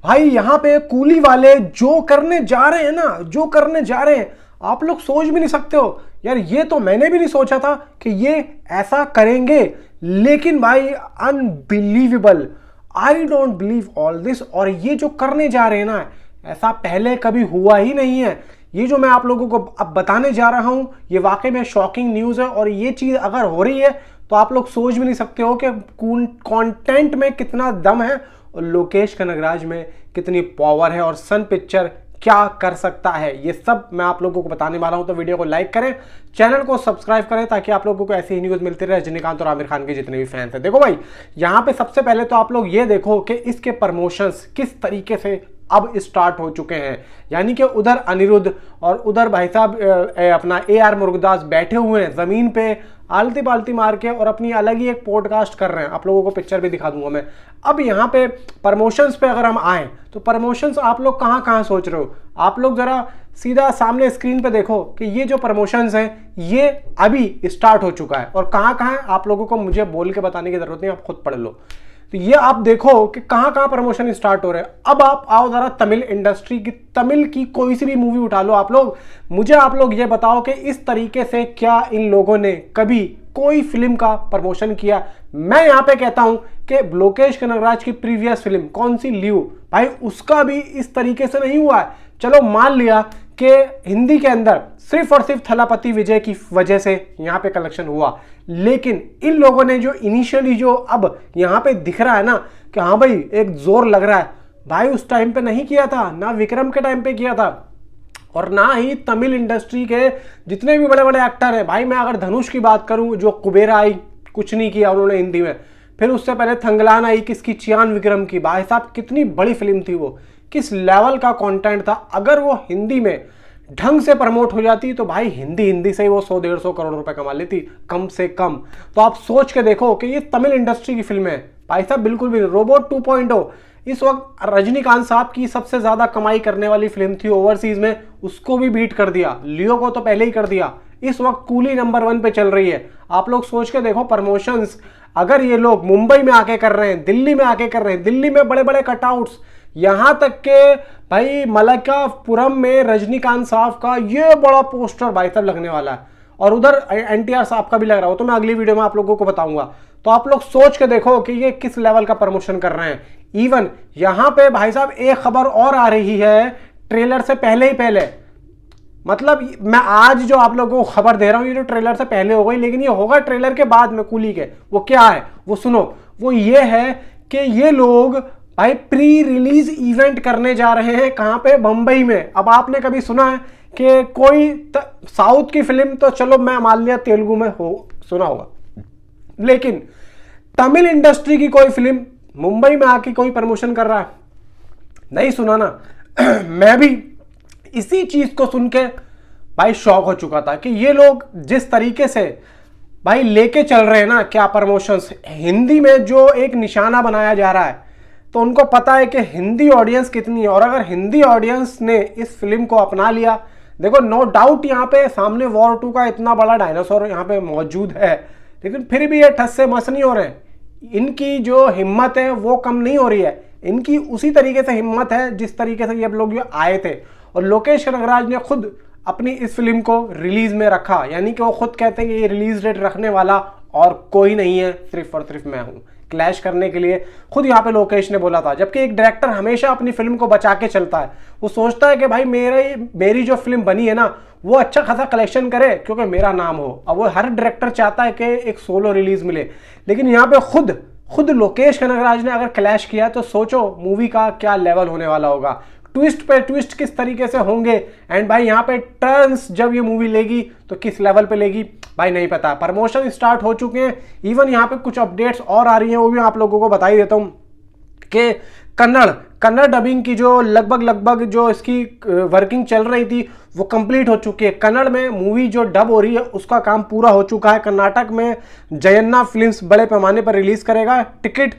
भाई यहाँ पे कूली वाले जो करने जा रहे हैं ना, जो करने जा रहे हैं, आप लोग सोच भी नहीं सकते हो यार। ये तो मैंने भी नहीं सोचा था कि ये ऐसा करेंगे, लेकिन भाई unbelievable, I don't believe all this. और ये जो करने जा रहे हैं ना, ऐसा पहले कभी हुआ ही नहीं है। ये जो मैं आप लोगों को अब बताने जा रहा हूं, ये वाकई में शॉकिंग न्यूज़ है। और ये चीज़ अगर हो रही है तो आप लोग सोच भी नहीं सकते हो कि कंटेंट में कितना दम है और लोकेश कनगराज में कितनी पावर है और सन पिक्चर क्या कर सकता है। ये सब मैं आप लोगों को बताने वाला हूं। तो वीडियो को लाइक करें, चैनल को सब्सक्राइब करें, ताकि आप लोगों को ऐसी ही न्यूज़ मिलती रहे रजनीकांत और आमिर खान के जितने भी फैंस हैं। देखो भाई, यहाँ पे सबसे पहले तो आप लोग ये देखो कि इसके प्रमोशंस किस तरीके से अब स्टार्ट हो चुके हैं। यानी कि उधर अनिरुद्ध और उधर भाई साहब अपना AR मुरुगदास बैठे हुए हैं जमीन पे आलती पालती मार के और अपनी अलग ही एक पॉडकास्ट कर रहे हैं। आप लोगों को पिक्चर भी दिखा दूंगा मैं। अब यहाँ पे प्रमोशंस पे अगर हम आए तो प्रमोशंस आप लोग कहाँ कहाँ सोच रहे हो। आप लोग जरा सीधा सामने स्क्रीन पे देखो कि ये जो प्रमोशंस हैं ये अभी स्टार्ट हो चुका है। और कहाँ कहाँ आप लोगों को मुझे बोल के बताने की जरूरत नहीं, आप खुद पढ़ लो। तो ये आप देखो कि कहां कहां प्रमोशन स्टार्ट हो रहे हैं। अब आप आओ जरा तमिल इंडस्ट्री की, तमिल की कोई सी भी मूवी उठा लो आप लोग, मुझे आप लोग ये बताओ कि इस तरीके से क्या इन लोगों ने कभी कोई फिल्म का प्रमोशन किया। मैं यहां पे कहता हूं कि लोकेश कनगराज की प्रीवियस फिल्म कौन सी, ल्यू, भाई उसका भी इस तरीके से नहीं हुआ है। चलो मान लिया कि हिंदी के अंदर सिर्फ और सिर्फ थलापति विजय की वजह से यहां पे कलेक्शन हुआ, लेकिन इन लोगों ने जो इनिशियली जो अब यहां पे दिख रहा है ना कि हाँ भाई एक जोर लग रहा है, भाई उस टाइम पे नहीं किया था ना, विक्रम के टाइम पे किया था और ना ही तमिल इंडस्ट्री के जितने भी बड़े बड़े एक्टर हैं। भाई मैं अगर धनुष की बात करूं, जो कुबेरा आई, कुछ नहीं किया उन्होंने हिंदी में। फिर उससे पहले थंगलान आई किसकी, चियान विक्रम की। भाई साहब कितनी बड़ी फिल्म थी वो, किस लेवल का कंटेंट था। अगर वो हिंदी में ढंग से प्रमोट हो जाती तो भाई हिंदी से ही वो 100-150 करोड़ रुपए कमा लेती कम से कम। तो आप सोच के देखो कि ये तमिल इंडस्ट्री की फिल्म है भाई साहब, बिल्कुल भी। रोबोट 2.0 इस वक्त रजनीकांत साहब की सबसे ज्यादा कमाई करने वाली फिल्म थी ओवरसीज में, उसको भी बीट कर दिया। लियो को तो पहले ही कर दिया। इस वक्त कूली नंबर 1 पे चल रही है। आप लोग सोच के देखो प्रमोशंस, अगर ये लोग मुंबई में आके कर रहे हैं, दिल्ली में आके कर रहे हैं, दिल्ली में बड़े बड़े कटआउट्स, यहां तक के भाई मलकापुरम में रजनीकांत साहब का ये बड़ा पोस्टर भाई साहब लगने वाला है और उधर NTR साहब का भी लग रहा हो, तो मैं अगली वीडियो में आप लोगों को बताऊंगा। तो आप लोग सोच के देखो कि ये किस लेवल का प्रमोशन कर रहे हैं। इवन यहां पे भाई साहब एक खबर और आ रही है ट्रेलर से पहले ही पहले, मतलब मैं आज जो आप लोगों को खबर दे रहा हूं ये जो ट्रेलर से पहले हो गई, लेकिन ये होगा ट्रेलर के बाद में कूली के। वो क्या है वो सुनो, वो ये है कि ये लोग भाई प्री रिलीज इवेंट करने जा रहे हैं। कहां पे, बंबई में। अब आपने कभी सुना है कि कोई साउथ की फिल्म, तो चलो मैं मान लिया तेलुगु में हो सुना होगा, लेकिन तमिल इंडस्ट्री की कोई फिल्म मुंबई में आके कोई प्रमोशन कर रहा है, नहीं सुना ना। मैं भी इसी चीज को सुन के भाई शॉक हो चुका था कि ये लोग जिस तरीके से भाई लेके चल रहे हैं ना क्या प्रमोशंस, हिंदी में जो एक निशाना बनाया जा रहा है, तो उनको पता है कि हिंदी ऑडियंस कितनी है। और अगर हिंदी ऑडियंस ने इस फिल्म को अपना लिया, देखो नो डाउट यहाँ पे सामने वॉर 2 का इतना बड़ा डायनासोर यहाँ पे मौजूद है, लेकिन फिर भी ये ठस से मस नहीं हो रहे हैं। इनकी जो हिम्मत है वो कम नहीं हो रही है, इनकी उसी तरीके से हिम्मत है जिस तरीके से ये लोग जो आए थे। और लोकेश कनगराज ने खुद अपनी इस फिल्म को रिलीज में रखा, यानी कि वो खुद कहते हैं कि ये रिलीज डेट रखने वाला और कोई नहीं है, सिर्फ और सिर्फ मैं हूं। क्लैश करने के लिए खुद यहाँ पे लोकेश ने बोला था। जबकि एक डायरेक्टर हमेशा अपनी फिल्म को बचा के चलता है, वो सोचता है कि भाई मेरी जो फिल्म बनी है ना वो अच्छा खासा कलेक्शन करे क्योंकि मेरा नाम हो। अब वो हर डायरेक्टर चाहता है कि एक सोलो रिलीज मिले, लेकिन यहाँ पे खुद लोकेश कनगराज ने अगर क्लैश किया तो सोचो मूवी का क्या लेवल होने वाला होगा। ट्विस्ट पे ट्विस्ट किस तरीके से होंगे, एंड भाई यहाँ पे टर्न्स जब ये मूवी लेगी तो किस लेवल पे लेगी भाई नहीं पता। प्रमोशन स्टार्ट हो चुके हैं, इवन यहाँ पे कुछ अपडेट्स और आ रही हैं, वो भी आप लोगों को बता ही देता हूँ कि कन्नड़ डबिंग की जो लगभग जो इसकी वर्किंग चल रही थी वो कंप्लीट हो चुकी है। कन्नड़ में मूवी जो डब हो रही है उसका काम पूरा हो चुका है। कर्नाटक में जयन्ना फिल्म्स बड़े पैमाने पर रिलीज करेगा। टिकट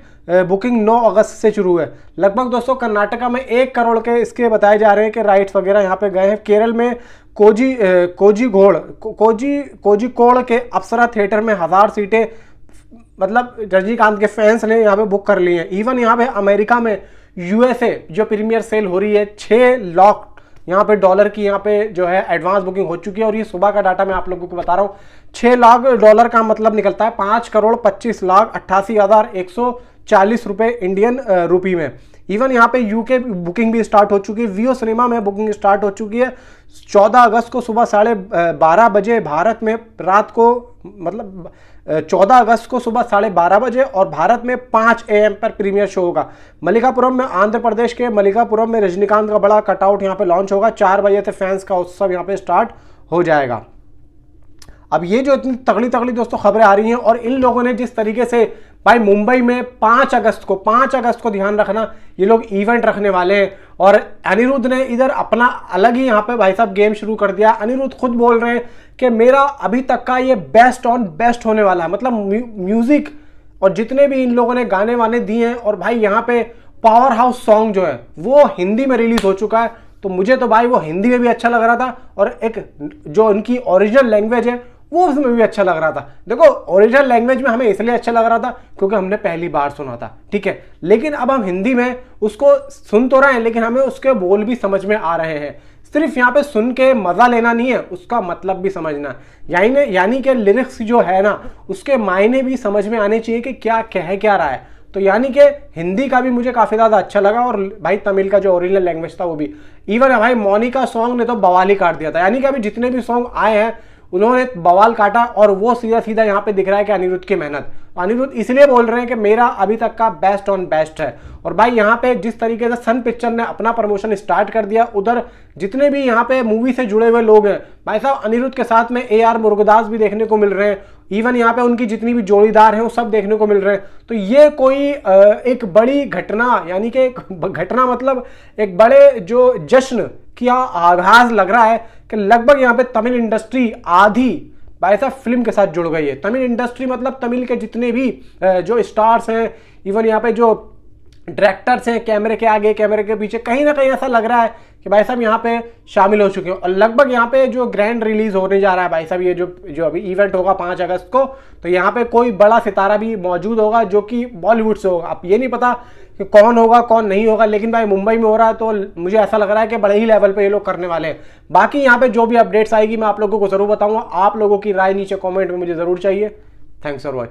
बुकिंग 9 अगस्त से शुरू है। लगभग दोस्तों कर्नाटका में 1 करोड़ के इसके बताए जा रहे हैं कि राइट्स वगैरह यहाँ पे गए हैं। केरल में कोझिकोड के अप्सरा थिएटर में 1000 सीटें मतलब रजनीकांत के फैंस ने यहाँ पे बुक कर ली हैं। इवन यहाँ पे अमेरिका में यूएसए जो प्रीमियर सेल हो रही है, 6 लाख यहाँ पे डॉलर की यहाँ पे जो है एडवांस बुकिंग हो चुकी है। और ये सुबह का डाटा मैं आप लोगों को बता रहा हूँ। 6 लाख डॉलर का मतलब निकलता है 5,25,88,140 रुपए इंडियन रुपी में। इवन यहाँ पे यूके बुकिंग भी स्टार्ट हो चुकी है, वियो सिनेमा में बुकिंग स्टार्ट हो चुकी है। 14 अगस्त को सुबह 12:30 बजे भारत में, रात को मतलब 14 अगस्त को सुबह 12:30 बजे और भारत में 5 AM पर प्रीमियर शो होगा। मलिकापुरम में, आंध्र प्रदेश के मलिकापुरम में रजनीकांत का बड़ा कटआउट यहाँ पे लॉन्च होगा। 4 बजे से फैंस का उत्सव यहाँ पे स्टार्ट हो जाएगा। अब ये जो इतनी तगड़ी तगड़ी दोस्तों खबरें आ रही हैं, और इन लोगों ने जिस तरीके से भाई मुंबई में 5 अगस्त को ध्यान रखना, ये लोग इवेंट रखने वाले हैं। और अनिरुद्ध ने इधर अपना अलग ही यहाँ पे भाई साहब गेम शुरू कर दिया। अनिरुद्ध खुद बोल रहे हैं कि मेरा अभी तक का ये बेस्ट ऑन बेस्ट होने वाला है। मतलब म्यूजिक और जितने भी इन लोगों ने गाने वाने दिए हैं, और भाई यहाँ पे पावर हाउस सॉन्ग जो है वो हिंदी में रिलीज हो चुका है। तो मुझे तो भाई वो हिंदी में भी अच्छा लग रहा था, और एक जो उनकी ओरिजिनल लैंग्वेज है वो उसमें भी अच्छा लग रहा था। देखो ओरिजिनल लैंग्वेज में हमें इसलिए अच्छा लग रहा था क्योंकि हमने पहली बार सुना था, ठीक है। लेकिन अब हम हिंदी में उसको सुन तो रहे हैं, लेकिन हमें उसके बोल भी समझ में आ रहे हैं। सिर्फ यहाँ पे सुन के मजा लेना नहीं है, उसका मतलब भी समझना। यानी कि लिरिक्स जो है ना, उसके मायने भी समझ में आने चाहिए कि क्या कह क्या रहा है। तो यानी कि हिंदी का भी मुझे काफी ज्यादा अच्छा लगा, और भाई तमिल का जो ओरिजिनल लैंग्वेज था वो भी। इवन भाई मोनिका सॉन्ग ने तो बवाल ही काट दिया था। यानी कि अभी जितने भी सॉन्ग आए हैं उन्होंने बवाल काटा, और वो सीधा सीधा यहाँ पे दिख रहा है कि अनिरुद्ध की मेहनत। अनिरुद्ध इसलिए बोल रहे हैं कि मेरा अभी तक का बेस्ट ऑन बेस्ट है। और भाई यहाँ पे जिस तरीके से सन पिक्चर ने अपना प्रमोशन स्टार्ट कर दिया, उधर जितने भी यहाँ पे मूवी से जुड़े हुए लोग हैं भाई साहब, अनिरुद्ध के साथ में AR मुरुगदास भी देखने को मिल रहे हैं। इवन यहाँ पे उनकी जितनी भी जोड़ीदार हैं वो सब देखने को मिल रहे हैं। तो ये कोई एक बड़ी घटना, यानी कि घटना मतलब एक बड़े जो जश्न का आगाज लग रहा है कि लगभग यहाँ पे तमिल इंडस्ट्री आधी भाई साहब फिल्म के साथ जुड़ गई है। तमिल इंडस्ट्री मतलब तमिल के जितने भी जो स्टार्स हैं, इवन यहाँ पे जो डायरेक्टर्स हैं, कैमरे के आगे कैमरे के पीछे, कहीं ना कहीं ऐसा लग रहा है कि भाई साहब यहाँ पे शामिल हो चुके हैं। और लगभग यहाँ पे जो ग्रैंड रिलीज होने जा रहा है भाई साहब, ये जो अभी इवेंट होगा 5 अगस्त को, तो यहाँ पे कोई बड़ा सितारा भी मौजूद होगा जो कि बॉलीवुड से होगा। अब ये नहीं पता कि कौन होगा कौन नहीं होगा, लेकिन भाई मुंबई में हो रहा है तो मुझे ऐसा लग रहा है कि बड़े ही लेवल पे ये लोग करने वाले हैं। बाकी यहाँ पे जो भी अपडेट्स आएगी मैं आप लोगों को जरूर बताऊंगा। आप लोगों की राय नीचे कॉमेंट में मुझे जरूर चाहिए। Thanks for watching.